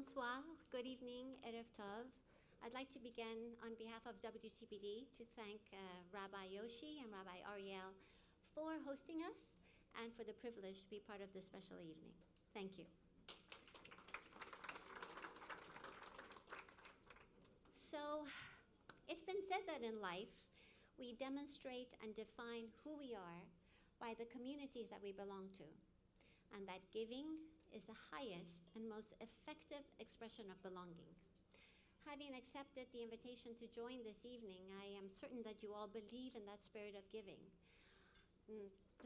Bonsoir, good evening, Erev Tov. I'd like to begin on behalf of WCPD to thank Rabbi Yoshi and Rabbi Ariel for hosting us and for the privilege to be part of this special evening. Thank you. So, it's been said that in life, we demonstrate and define who we are by the communities that we belong to, and that giving is the highest and most effective expression of belonging. Having accepted the invitation to join this evening, I am certain that you all believe in that spirit of giving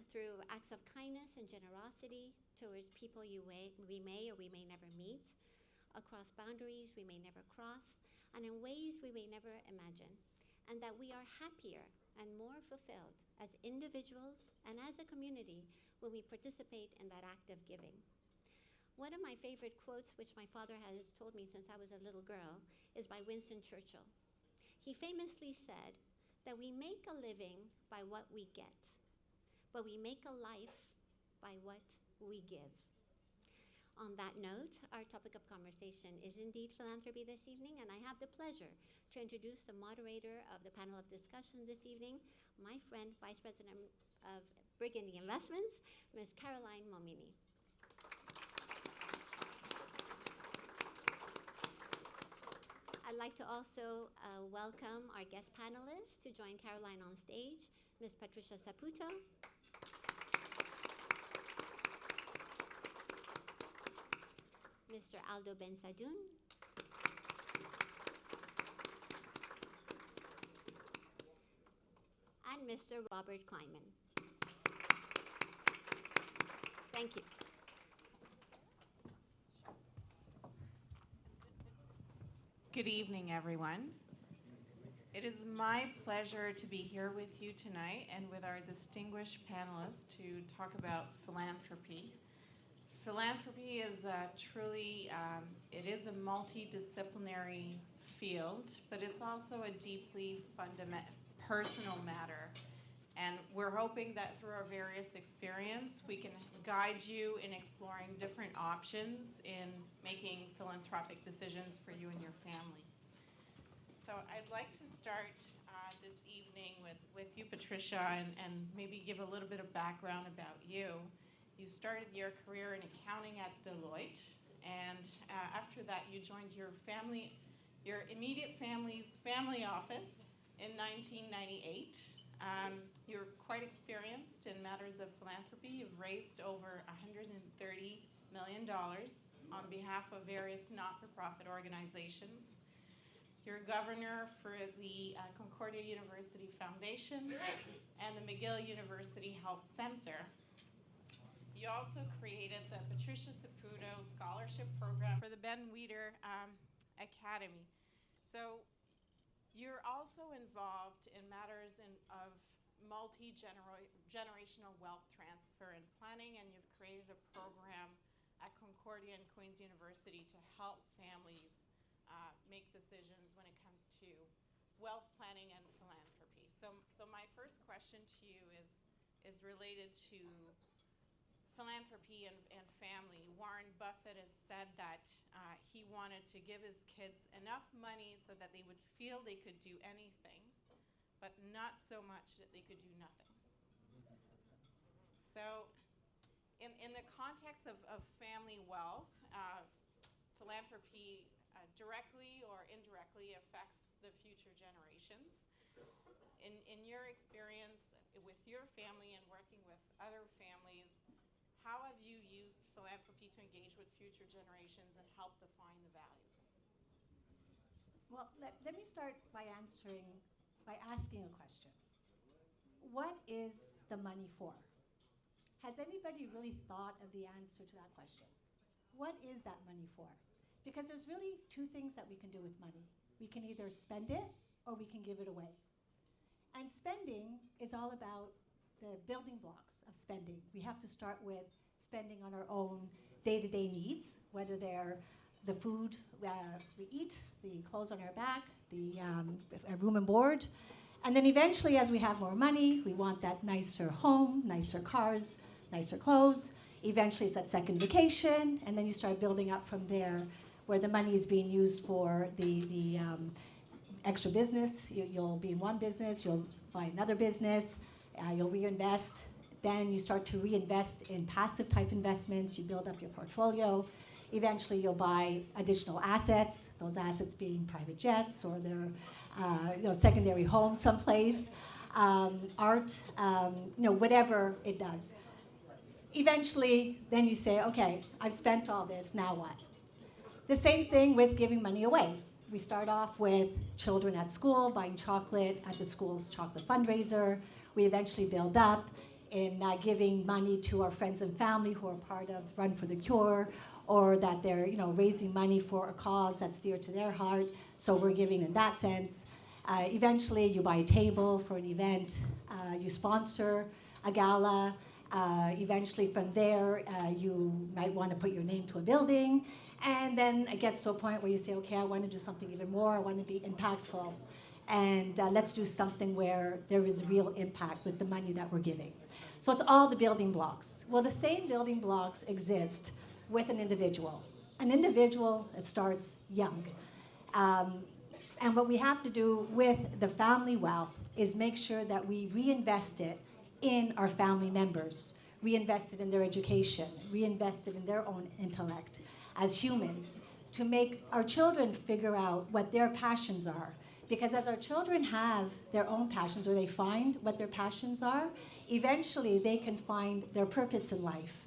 through acts of kindness and generosity towards people we may or we may never meet, across boundaries we may never cross, and in ways we may never imagine, and that we are happier and more fulfilled as individuals and as a community when we participate in that act of giving. One of my favorite quotes, which my father has told me since I was a little girl, is by Winston Churchill. He famously said that we make a living by what we get, but we make a life by what we give. On that note, our topic of conversation is indeed philanthropy this evening, and I have the pleasure to introduce the moderator of the panel of discussion this evening, my friend, Vice President of Burgundy Investments, Ms. Caroline Momini. I'd like to also welcome our guest panelists to join Caroline on stage, Ms. Patricia Saputo, Mr. Aldo Ben-Sadoun, and Mr. Robert Kleinman. Thank you. Good evening, everyone. It is my pleasure to be here with you tonight and with our distinguished panelists to talk about philanthropy. Philanthropy is it is a multidisciplinary field, but it's also a deeply personal matter. And we're hoping that through our various experience, we can guide you in exploring different options in making philanthropic decisions for you and your family. So I'd like to start this evening with you, Patricia, and maybe give a little bit of background about you. You started your career in accounting at Deloitte, and after that you joined your immediate family's family office in 1998. You're quite experienced in matters of philanthropy. You've raised over $130 million on behalf of various not-for-profit organizations. You're governor for the Concordia University Foundation and the McGill University Health Center. You also created the Patricia Saputo Scholarship Program for the Ben Weider Academy. So you're also involved in matters of multi-generational wealth transfer and planning, and you've created a program at Concordia and Queen's University to help families make decisions when it comes to wealth planning and philanthropy. So my first question to you is related to philanthropy and family. Warren Buffett has said that he wanted to give his kids enough money so that they would feel they could do anything, but not so much that they could do nothing. So in the context of family wealth, philanthropy directly or indirectly affects the future generations. In your experience with your family and working with other families, how have you used philanthropy to engage with future generations and help define the values? Well, let me start by asking a question. What is the money for? Has anybody really thought of the answer to that question? What is that money for? Because there's really two things that we can do with money. We can either spend it or we can give it away. And spending is all about the building blocks of spending. We have to start with spending on our own day-to-day needs, whether they're the food we eat, the clothes on our back, the room and board. And then eventually, as we have more money, we want that nicer home, nicer cars, nicer clothes. Eventually, it's that second vacation, and then you start building up from there where the money is being used for the extra business. You'll be in one business, you'll buy another business, you'll reinvest. Then you start to reinvest in passive type investments. You build up your portfolio. Eventually, you'll buy additional assets, those assets being private jets or their secondary home someplace, art, whatever it does. Eventually, then you say, okay, I've spent all this, now what? The same thing with giving money away. We start off with children at school, buying chocolate at the school's chocolate fundraiser. We eventually build up in giving money to our friends and family who are part of Run for the Cure, or that they're raising money for a cause that's dear to their heart, so we're giving in that sense. Eventually, you buy a table for an event, you sponsor a gala. Eventually, from there, you might want to put your name to a building, and then it gets to a point where you say, okay, I want to do something even more, I want to be impactful, and let's do something where there is real impact with the money that we're giving. So it's all the building blocks. Well, the same building blocks exist with an individual. An individual, it starts young. And what we have to do with the family wealth is make sure that we reinvest it in our family members, reinvest it in their education, reinvest it in their own intellect as humans, to make our children figure out what their passions are. Because as our children have their own passions, or they find what their passions are, eventually they can find their purpose in life.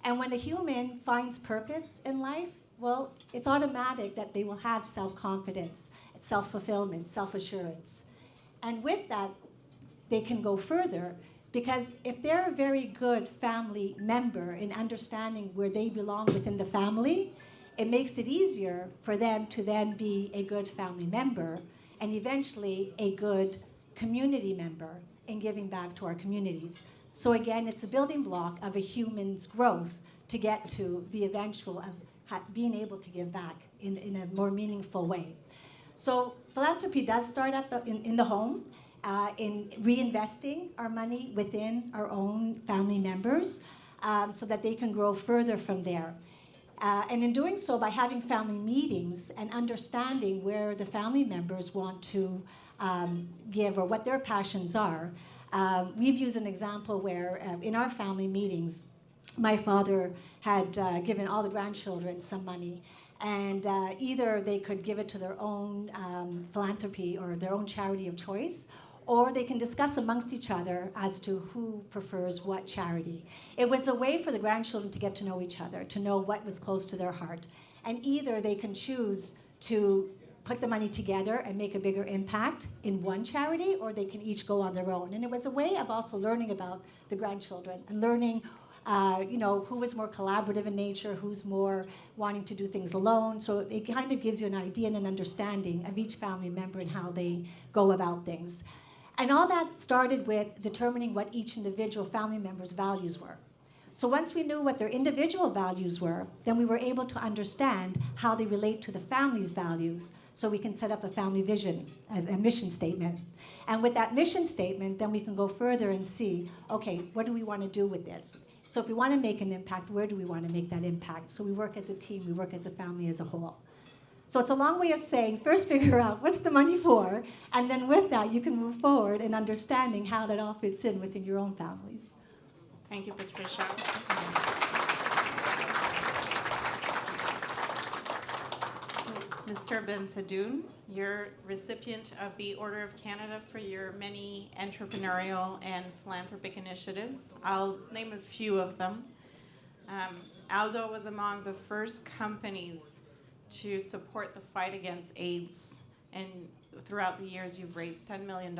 And when a human finds purpose in life, well, it's automatic that they will have self-confidence, self-fulfillment, self-assurance. And with that, they can go further, because if they're a very good family member in understanding where they belong within the family, it makes it easier for them to then be a good family member and eventually a good community member in giving back to our communities. So again, it's a building block of a human's growth to get to the eventual of being able to give back in a more meaningful way. So philanthropy does start in the home, in reinvesting our money within our own family members so that they can grow further from there. And in doing so, by having family meetings and understanding where the family members want to give or what their passions are, we've used an example where in our family meetings, my father had given all the grandchildren some money, and either they could give it to their own philanthropy or their own charity of choice, or they can discuss amongst each other as to who prefers what charity. It was a way for the grandchildren to get to know each other, to know what was close to their heart. And either they can choose to put the money together and make a bigger impact in one charity, or they can each go on their own. And it was a way of also learning about the grandchildren and learning who was more collaborative in nature, who's more wanting to do things alone. So it kind of gives you an idea and an understanding of each family member and how they go about things. And all that started with determining what each individual family member's values were. So once we knew what their individual values were, then we were able to understand how they relate to the family's values, so we can set up a family vision, a mission statement. And with that mission statement, then we can go further and see, okay, what do we want to do with this? So if we want to make an impact, where do we want to make that impact? So we work as a team, we work as a family as a whole. So it's a long way of saying, first figure out what's the money for, and then with that, you can move forward in understanding how that all fits in within your own families. Thank you, Patricia. Mr. Ben Sadoun, you're recipient of the Order of Canada for your many entrepreneurial and philanthropic initiatives. I'll name a few of them. Aldo was among the first companies to support the fight against AIDS, and throughout the years you've raised $10 million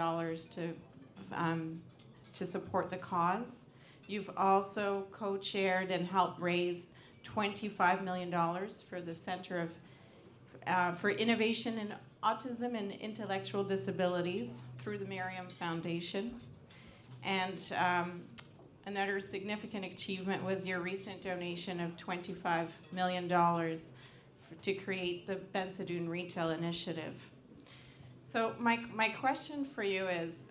to support the cause. You've also co-chaired and helped raise $25 million for the Center for Innovation in Autism and Intellectual Disabilities through the Miriam Foundation. And another significant achievement was your recent donation of $25 million to create the Ben Sadoun Retail Initiative. So my question for you is,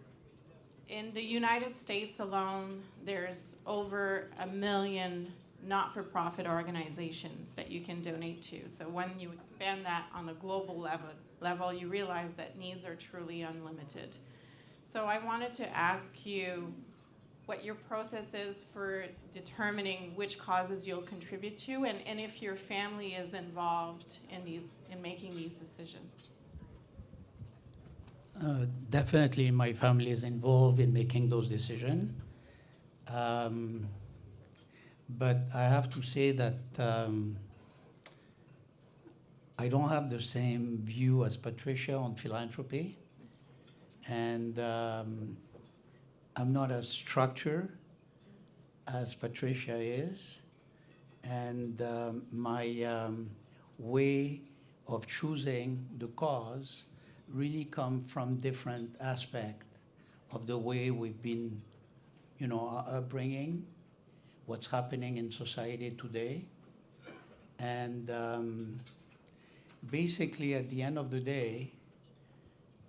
in the United States alone, there's over 1 million not-for-profit organizations that you can donate to. So when you expand that on the global level, you realize that needs are truly unlimited. So I wanted to ask you what your process is for determining which causes you'll contribute to, and if your family is involved in making these decisions. Definitely my family is involved in making those decisions. But I have to say that I don't have the same view as Patricia on philanthropy. And I'm not as structured as Patricia is. And my way of choosing the cause really come from different aspects of the way we've been, our upbringing, what's happening in society today. And basically, at the end of the day,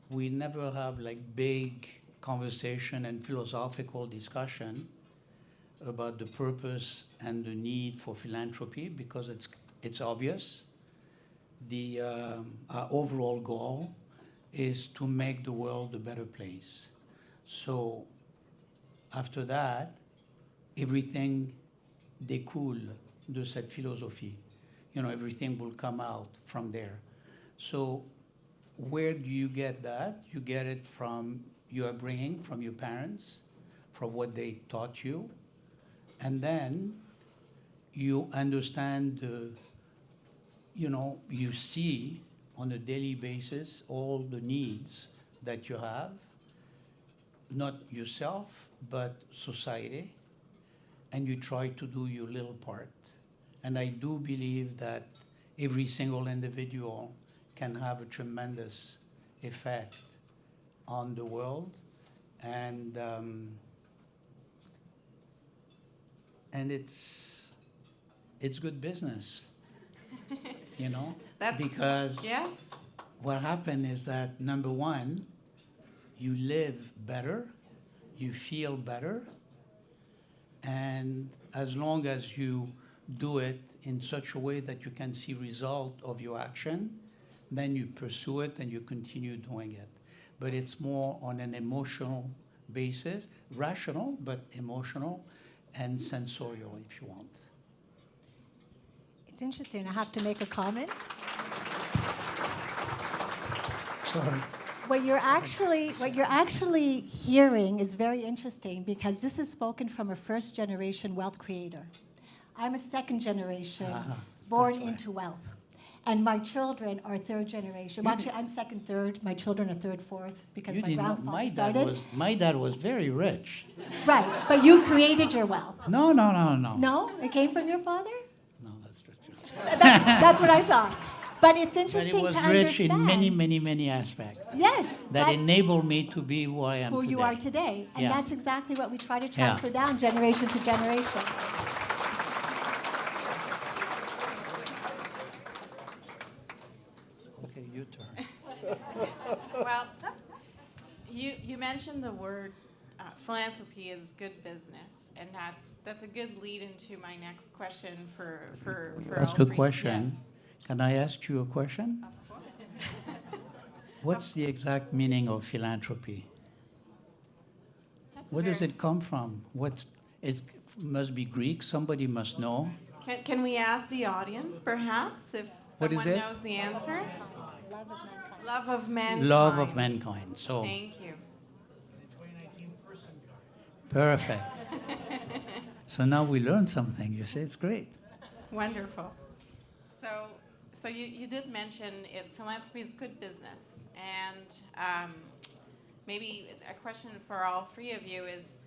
we never have like big conversation and philosophical discussion about the purpose and the need for philanthropy, because it's obvious. Our overall goal is to make the world a better place. So after that, everything découle de cette philosophie. Everything will come out from there. So where do you get that? You get it from your upbringing, from your parents, from what they taught you. And then you understand you see on a daily basis all the needs that you have, not yourself, but society, and you try to do your little part. And I do believe that every single individual can have a tremendous effect on the world, and it's good business, because yes. what happened is that, number one, you live better, you feel better, and as long as you do it in such a way that you can see result of your action, then you pursue it and you continue doing it. But it's more on an emotional basis, rational, but emotional and sensorial, if you want. It's interesting. I have to make a comment. Sorry. What you're actually hearing is very interesting, because this is spoken from a first-generation wealth creator. I'm a second generation born that's right. into wealth. And my children are third generation. Well, actually, I'm second, third. My children are third, fourth, because my grandfather started. My dad was very rich. Right, but you created your wealth. No. No? It came from your father? No, that's true. That's what I thought. But it's But interesting it was to rich understand. in many aspects Yes. that enabled me to be who I am who today. you are today. And Yeah. that's exactly what we try to transfer down generation to generation. Okay, your turn. Well, you mentioned the word philanthropy is good business, and that's a good lead into my next question for That's all a good three. question. Can I ask you a question? Yes, of course. What's the exact meaning of philanthropy? That's a Where does very- it come from? It must be Greek. Somebody must know. Can we ask the audience, perhaps, if What is someone it? knows the answer? Love of mankind. Love of mankind. Love of mankind. So Thank you. perfect. So now we learned something. You say it's great. Wonderful. So you did mention philanthropy is good business, and maybe a question for all three of you is,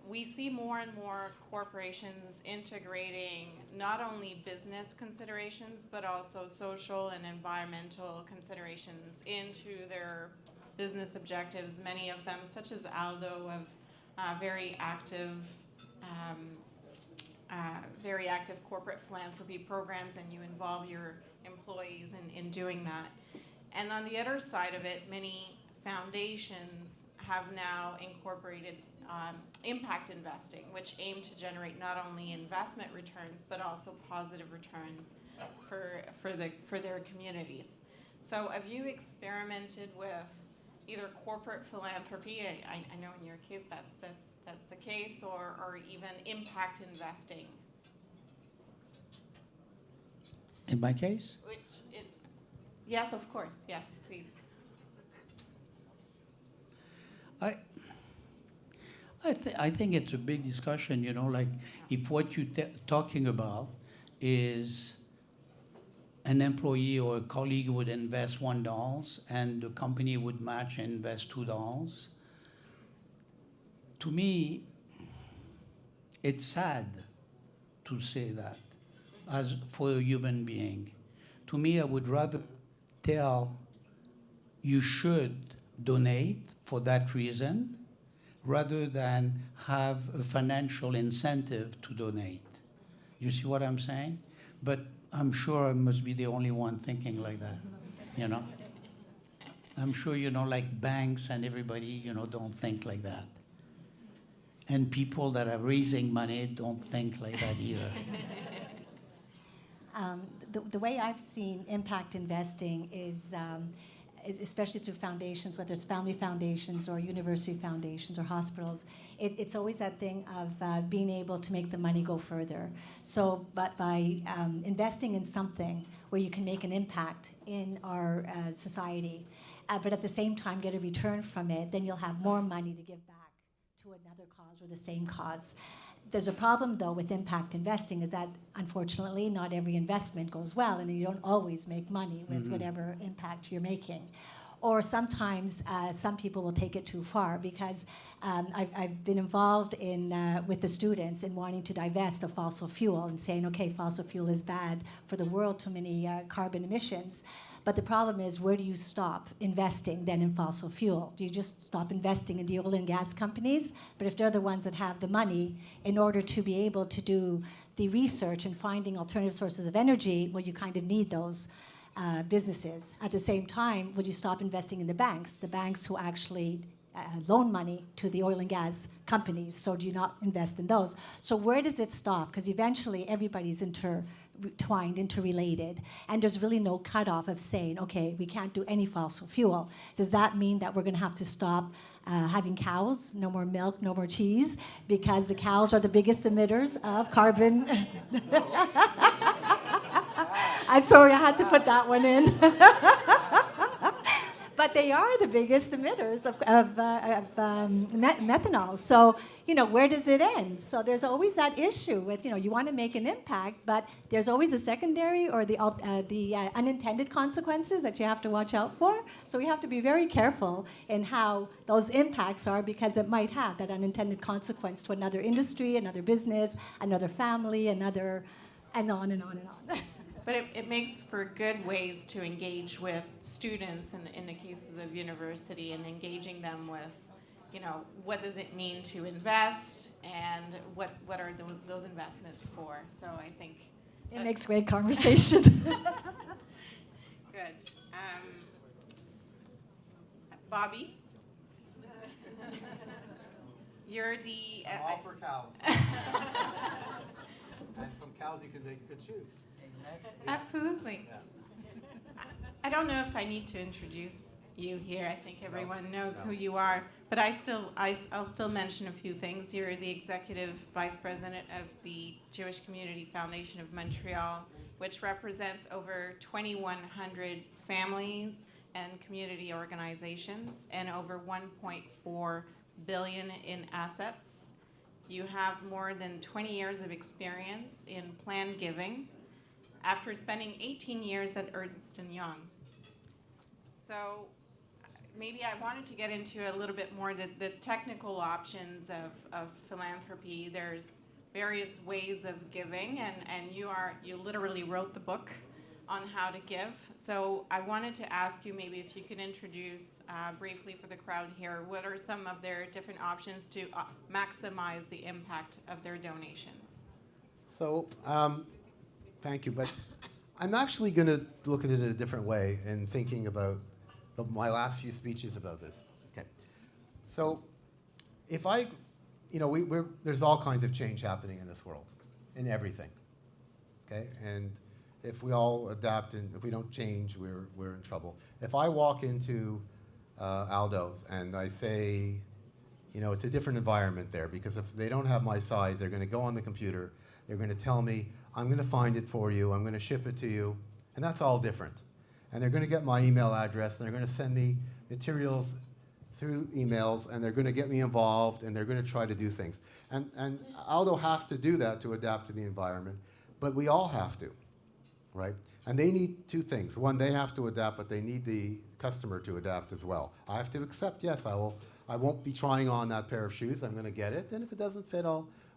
we see more and more corporations integrating not only business considerations, but also social and environmental considerations into their business objectives. Many of them, such as Aldo, have very active corporate philanthropy programs, and you involve your employees in doing that. And on the other side of it, many foundations have now incorporated impact investing, which aim to generate not only investment returns but also positive returns for their communities. So have you experimented with either corporate philanthropy, I know in your case that's the case, or even impact investing? In my case? Yes, of course, yes, please. I think it's a big discussion, you know, like if what you're talking about is an employee or a colleague would invest $1 and the company would match and invest $2. To me, it's sad to say that as for a human being. To me, I would rather tell you should donate for that reason rather than have a financial incentive to donate. You see what I'm saying? But I'm sure I must be the only one thinking like that, you know? I'm sure, you know, like banks and everybody, you know, don't think like that. And people that are raising money don't think like that either. The way I've seen impact investing is especially through foundations, whether it's family foundations or university foundations or hospitals, it's always that thing of being able to make the money go further. So, but by investing in something where you can make an impact in our society, but at the same time get a return from it, then you'll have more money to give back to another cause or the same cause. There's a problem, though, with impact investing is that, unfortunately, not every investment goes well, and you don't always make money with whatever impact you're making. Or sometimes some people will take it too far because I've been involved in with the students in wanting to divest of fossil fuel and saying, okay, fossil fuel is bad for the world, too many carbon emissions. But the problem is, where do you stop investing then in fossil fuel? Do you just stop investing in the oil and gas companies? But if they're the ones that have the money in order to be able to do the research and finding alternative sources of energy, well, you kind of need those businesses. At the same time, would you stop investing in the banks who actually loan money to the oil and gas companies? So do you not invest in those? So where does it stop? Because eventually everybody's intertwined, interrelated, and there's really no cutoff of saying, okay, we can't do any fossil fuel. Does that mean that we're going to have to stop having cows, no more milk, no more cheese, because the cows are the biggest emitters of carbon? I'm sorry, I had to put that one in. But they are the biggest emitters of methanol. So, you know, where does it end? So there's always that issue with, you know, you want to make an impact, but there's always a secondary or the unintended consequences that you have to watch out for. So we have to be very careful in how those impacts are, because it might have that unintended consequence to another industry, another business, another family, another, and on and on and on. But it makes for good ways to engage with students in the cases of university, and engaging them with, you know, what does it mean to invest and what are those investments for. So I think it makes great conversation. Good. Bobby? You're the... I'm all for cows. And from cows you can make good shoes. Absolutely. Yeah. I don't know if I need to introduce you here. I think everyone knows who you are, but I'll still mention a few things. You're the executive vice president of the Jewish Community Foundation of Montreal, which represents over 2,100 families and community organizations and over 1.4 billion in assets. You have more than 20 years of experience in planned giving, after spending 18 years at Ernst & Young. So maybe I wanted to get into a little bit more the technical options of philanthropy. There's various ways of giving, and you literally wrote the book on how to give. So I wanted to ask you maybe if you could introduce briefly for the crowd here, what are some of their different options to maximize the impact of their donations? So, thank you, but I'm actually going to look at it in a different way in thinking about my last few speeches about this. Okay. So, if I you know, there's all kinds of change happening in this world, in everything. Okay, and if we all adapt and if we don't change, we're in trouble. If I walk into Aldo's and I say, you know, it's a different environment there, because if they don't have my size, they're going to go on the computer, they're going to tell me, I'm going to find it for you, I'm going to ship it to you, and that's all different. And they're going to get my email address, and they're going to send me materials through emails, and they're going to get me involved, and they're going to try to do things. And Aldo has to do that to adapt to the environment, but we all have to, right? And they need two things. One, they have to adapt, but they need the customer to adapt as well. I have to accept, yes, I won't be trying on that pair of shoes. I'm going to get it, and if it doesn't fit,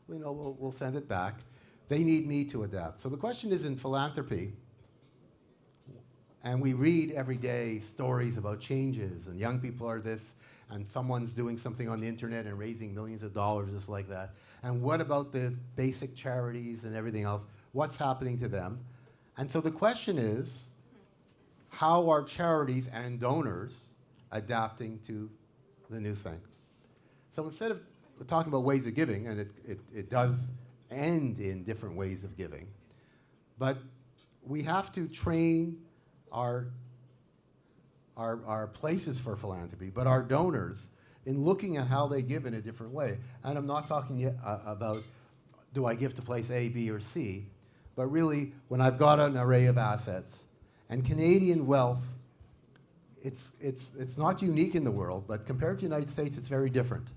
we'll send it back. They need me to adapt. So the question is, in philanthropy, and we read every day stories about changes, and young people are this, and someone's doing something on the internet and raising millions of dollars just like that. And what about the basic charities and everything else? What's happening to them? And so the question is, how are charities and donors adapting to the new thing? So instead of talking about ways of giving, and it does end in different ways of giving, but we have to train our places for philanthropy, but our donors, in looking at how they give in a different way. And I'm not talking yet about, do I give to place A, B, or C, but really, when I've got an array of assets, and Canadian wealth, it's not unique in the world, but compared to the United States, it's very different.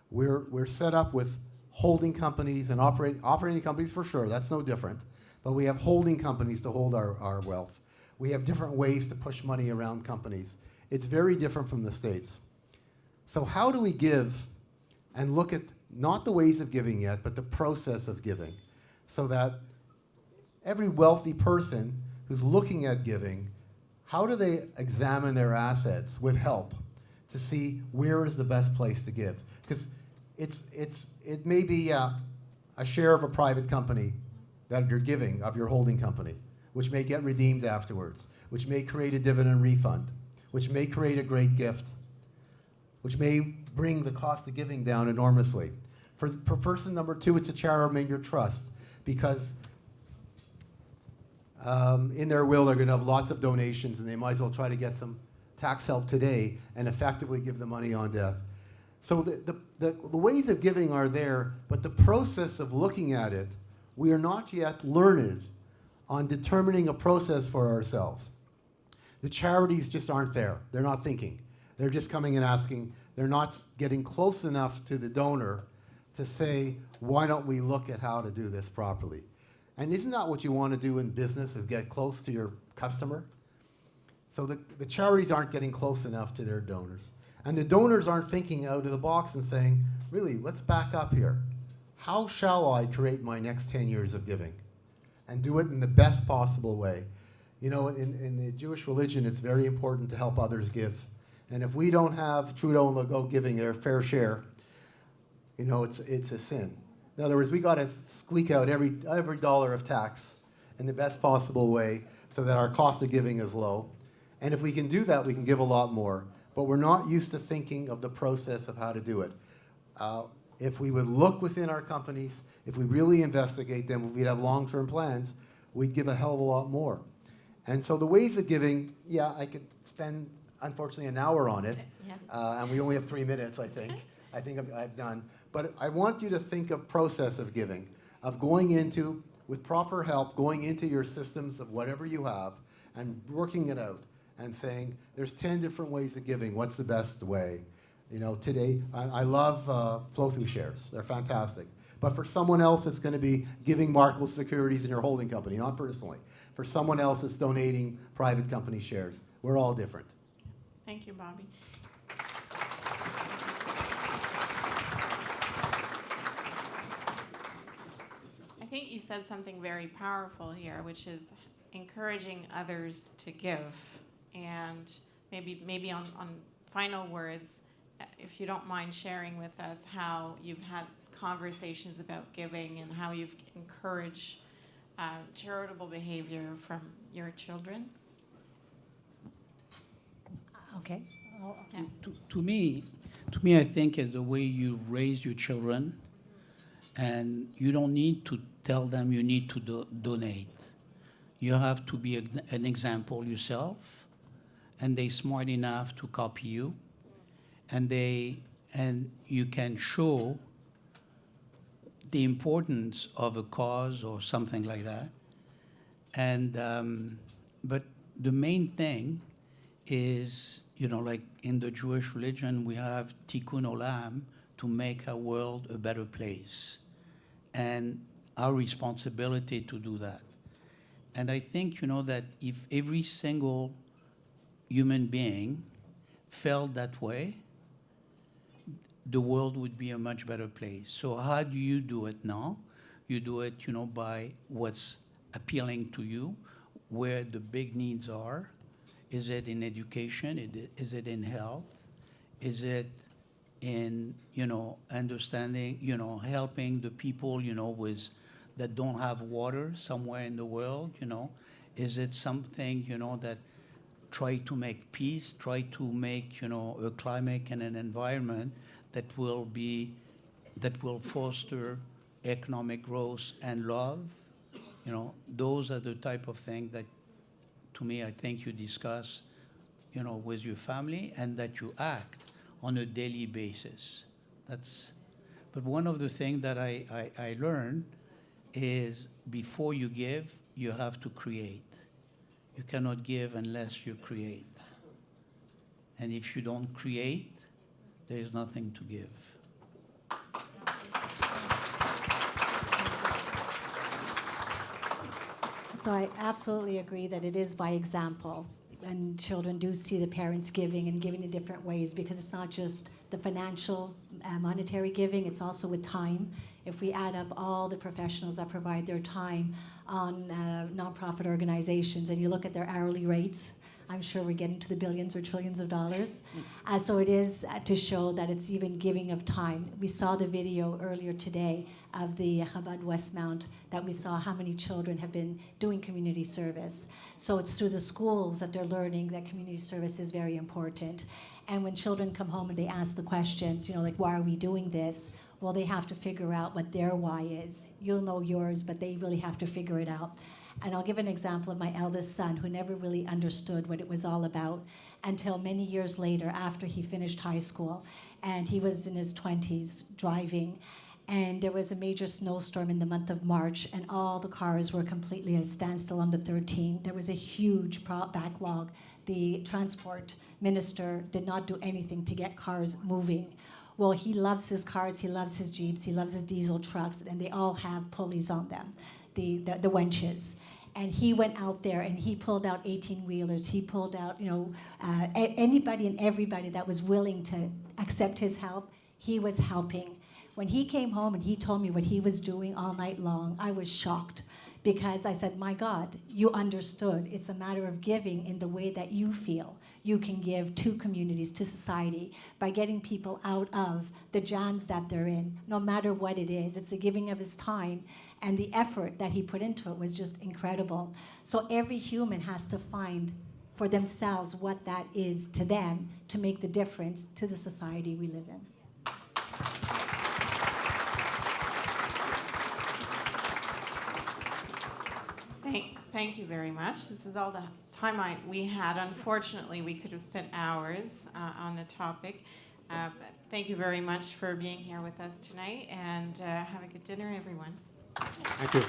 We're set up with holding companies and operating companies for sure, that's no different, but we have holding companies to hold our wealth. We have different ways to push money around companies. It's very different from the States. So how do we give and look at not the ways of giving yet, but the process of giving, so that every wealthy person who's looking at giving, how do they examine their assets with help to see where is the best place to give? Because it may be a share of a private company that you're giving of your holding company, which may get redeemed afterwards, which may create a dividend refund, which may create a great gift, which may bring the cost of giving down enormously. For person number two, it's a charity in your trust, because in their will, they're going to have lots of donations, and they might as well try to get some tax help today and effectively give the money on death. So the ways of giving are there, but the process of looking at it, we are not yet learned on determining a process for ourselves. The charities just aren't there. They're not thinking. They're just coming and asking. They're not getting close enough to the donor to say, why don't we look at how to do this properly? And isn't that what you want to do in business, is get close to your customer? So the charities aren't getting close enough to their donors. And the donors aren't thinking out of the box and saying, really, let's back up here. How shall I create my next 10 years of giving? And do it in the best possible way. You know, in the Jewish religion, it's very important to help others give. And if we don't have Trudeau and Legault giving their fair share, you know, it's a sin. In other words, we got to squeak out every dollar of tax in the best possible way so that our cost of giving is low. And if we can do that, we can give a lot more. But we're not used to thinking of the process of how to do it. If we would look within our companies, if we really investigate them, if we'd have long-term plans, we'd give a hell of a lot more. And so the ways of giving, yeah, I could spend, unfortunately, an hour on it. Yeah. And we only have 3 minutes, I think. I think I've done. But I want you to think of process of giving, of going into, with proper help, going into your systems of whatever you have and working it out and saying, there's 10 different ways of giving. What's the best way? You know, today, I love flow-through shares. They're fantastic. But for someone else, it's going to be giving marketable securities in your holding company, not personally. For someone else, it's donating private company shares. We're all different. Thank you, Bobby. I think you said something very powerful here, which is encouraging others to give. And maybe on final words, if you don't mind sharing with us how you've had conversations about giving and how you've encouraged charitable behavior from your children. Okay. Yeah. To me, To me, I think is the way you raise your children, and you don't need to tell them you need to donate. You have to be an example yourself, and they're smart enough to copy you, and you can show the importance of a cause or something like that. And but the main thing is, like in the Jewish religion, we have tikkun olam, to make our world a better place, and our responsibility to do that. And I think, that if every single human being felt that way, the world would be a much better place. So how do you do it now? You do it, by what's appealing to you, where the big needs are. Is it in education? Is it in health? Is it in, understanding, helping the people, that don't have water somewhere in the world, Is it something, that try to make peace, try to make, a climate and an environment that will foster economic growth and love? Those are the type of things that, to me, I think you discuss, with your family, and that you act on a daily basis. But one of the things that I learned is, before you give, you have to create. You cannot give unless you create. And if you don't create, there is nothing to give. So I absolutely agree that it is by example. And children do see the parents giving and giving in different ways, because it's not just the financial, monetary giving, it's also with time. If we add up all the professionals that provide their time on nonprofit organizations, and you look at their hourly rates, I'm sure we're getting to the billions or trillions of dollars. So it is to show that it's even giving of time. We saw the video earlier today of the Chabad Westmount, that we saw how many children have been doing community service. So it's through the schools that they're learning that community service is very important. And when children come home and they ask the questions, like, why are we doing this? Well, they have to figure out what their why is. You'll know yours, but they really have to figure it out. And I'll give an example of my eldest son, who never really understood what it was all about until many years later, after he finished high school. And he was in his 20s driving. And there was a major snowstorm in the month of March, and all the cars were completely at a standstill on the 13. There was a huge backlog. The transport minister did not do anything to get cars moving. Well, he loves his cars, he loves his Jeeps, he loves his diesel trucks, and they all have pulleys on them, the winches. And he went out there and he pulled out 18-wheelers. He pulled out, anybody and everybody that was willing to accept his help, he was helping. When he came home and he told me what he was doing all night long, I was shocked, because I said, my God, you understood. It's a matter of giving in the way that you feel you can give to communities, to society, by getting people out of the jams that they're in, no matter what it is. It's a giving of his time, and the effort that he put into it was just incredible. So every human has to find for themselves what that is to them, to make the difference to the society we live in. Thank you very much. This is all the time we had. Unfortunately, we could have spent hours on the topic. But thank you very much for being here with us tonight, and have a good dinner, everyone. Thank you.